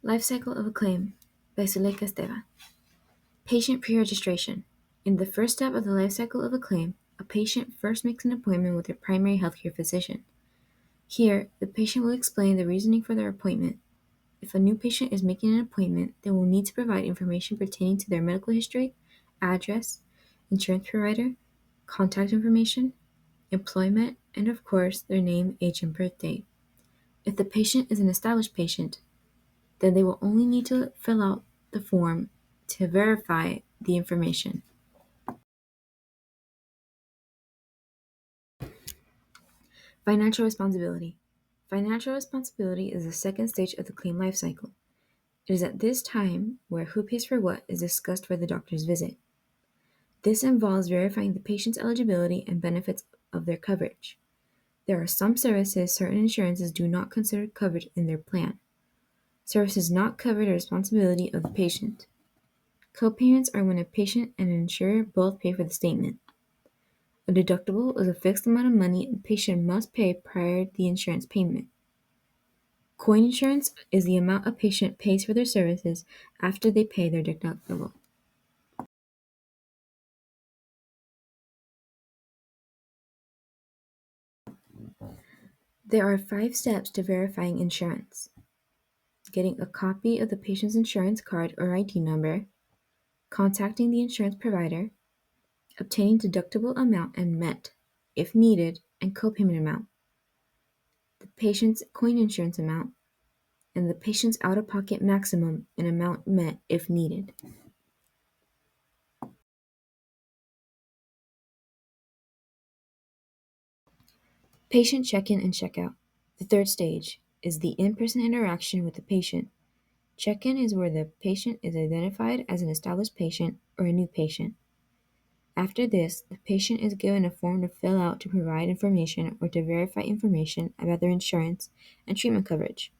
Life Cycle of a Claim by Zuleika Esteban. Patient pre-registration. In the first step of the life cycle of a claim, a patient first makes an appointment with their primary healthcare physician. Here, the patient will explain the reasoning for their appointment. If a new patient is making an appointment, they will need to provide information pertaining to their medical history, address, insurance provider, contact information, employment, and of course, their name, age, and birth date. If the patient is an established patient, then they will only need to fill out the form to verify the information. Financial responsibility. Financial responsibility is the second stage of the claim life cycle. It is at this time where who pays for what is discussed for the doctor's visit. This involves verifying the patient's eligibility and benefits of their coverage. There are some services certain insurances do not consider covered in their plan. Services not covered are responsibility of the patient. Co-payments are when a patient and an insurer both pay for the statement. A deductible is a fixed amount of money a patient must pay prior to the insurance payment. Co-insurance is the amount a patient pays for their services after they pay their deductible. There are 5 steps to verifying insurance: getting a copy of the patient's insurance card or ID number, contacting the insurance provider, obtaining deductible amount and met, if needed, and copayment amount, the patient's co-insurance amount, and the patient's out-of-pocket maximum and amount met if needed. Patient check-in and check-out. The third stage is the in-person interaction with the patient. Check-in is where the patient is identified as an established patient or a new patient. After this, the patient is given a form to fill out to provide information or to verify information about their insurance and treatment coverage.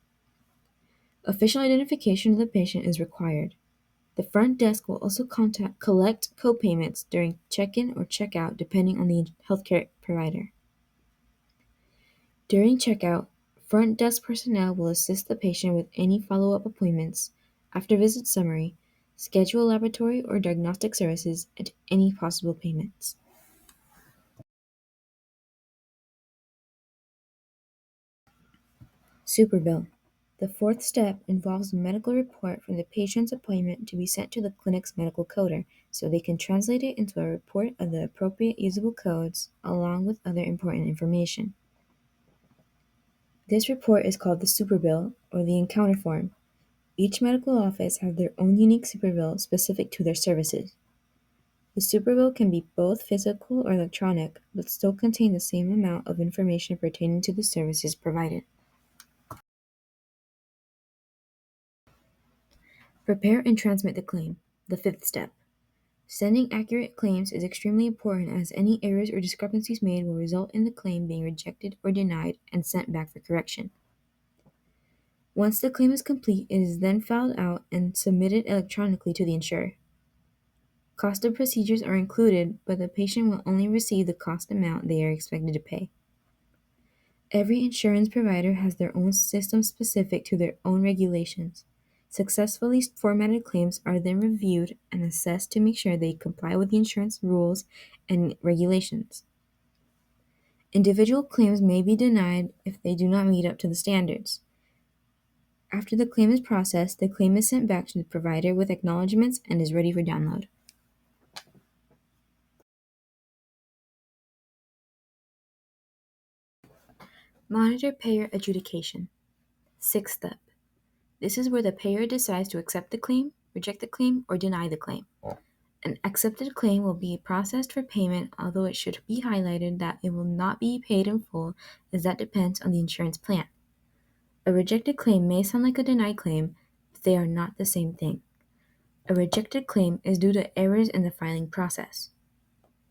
Official identification of the patient is required. The front desk will also collect co-payments during check-in or check-out depending on the healthcare provider. During checkout, front desk personnel will assist the patient with any follow-up appointments, after-visit summary, schedule laboratory or diagnostic services, and any possible payments. Superbill. The fourth step involves a medical report from the patient's appointment to be sent to the clinic's medical coder so they can translate it into a report of the appropriate usable codes along with other important information. This report is called the superbill or the encounter form. Each medical office has their own unique superbill specific to their services. The superbill can be both physical or electronic, but still contain the same amount of information pertaining to the services provided. Prepare and transmit the claim, the fifth step. Sending accurate claims is extremely important as any errors or discrepancies made will result in the claim being rejected or denied and sent back for correction. Once the claim is complete, it is then filed out and submitted electronically to the insurer. Cost of procedures are included, but the patient will only receive the cost amount they are expected to pay. Every insurance provider has their own system specific to their own regulations. Successfully formatted claims are then reviewed and assessed to make sure they comply with the insurance rules and regulations. Individual claims may be denied if they do not meet up to the standards. After the claim is processed, the claim is sent back to the provider with acknowledgments and is ready for download. Monitor payer adjudication. Sixth step. This is where the payer decides to accept the claim, reject the claim, or deny the claim. An accepted claim will be processed for payment, although it should be highlighted that it will not be paid in full as that depends on the insurance plan. A rejected claim may sound like a denied claim, but they are not the same thing. A rejected claim is due to errors in the filing process.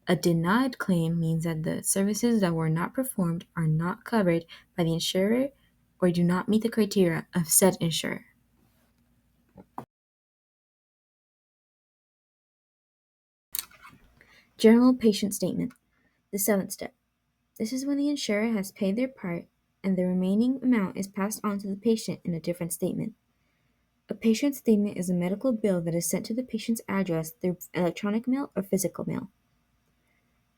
A denied claim means that the services that were not performed are not covered by the insurer or do not meet the criteria of said insurer. General patient statement. The seventh step. This is when the insurer has paid their part and the remaining amount is passed on to the patient in a different statement. A patient statement is a medical bill that is sent to the patient's address through electronic mail or physical mail.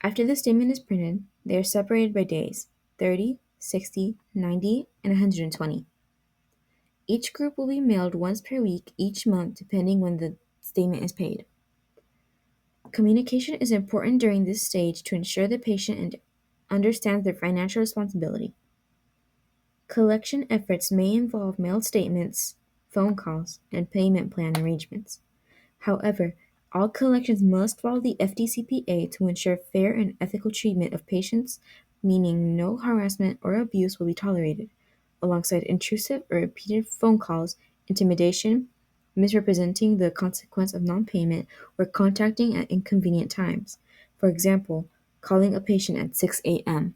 After the statement is printed, they are separated by days 30, 60, 90, and 120. Each group will be mailed once per week each month depending when the statement is paid. Communication is important during this stage to ensure the patient understands their financial responsibility. Collection efforts may involve mailed statements, phone calls, and payment plan arrangements. However, all collections must follow the FDCPA to ensure fair and ethical treatment of patients, meaning no harassment or abuse will be tolerated, alongside intrusive or repeated phone calls, intimidation, misrepresenting the consequence of non-payment, or contacting at inconvenient times. For example, calling a patient at 6 a.m.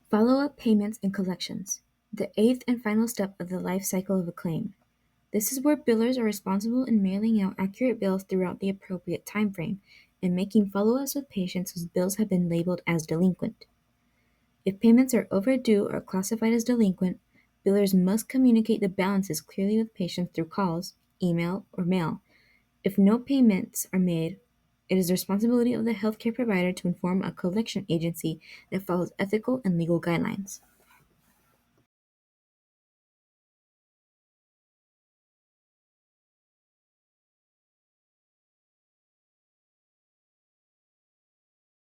Follow-up payments and collections. The eighth and final step of the life cycle of a claim. This is where billers are responsible in mailing out accurate bills throughout the appropriate time frame and making follow-ups with patients whose bills have been labeled as delinquent. If payments are overdue or classified as delinquent, billers must communicate the balances clearly with patients through calls, email, or mail. If no payments are made, it is the responsibility of the healthcare provider to inform a collection agency that follows ethical and legal guidelines.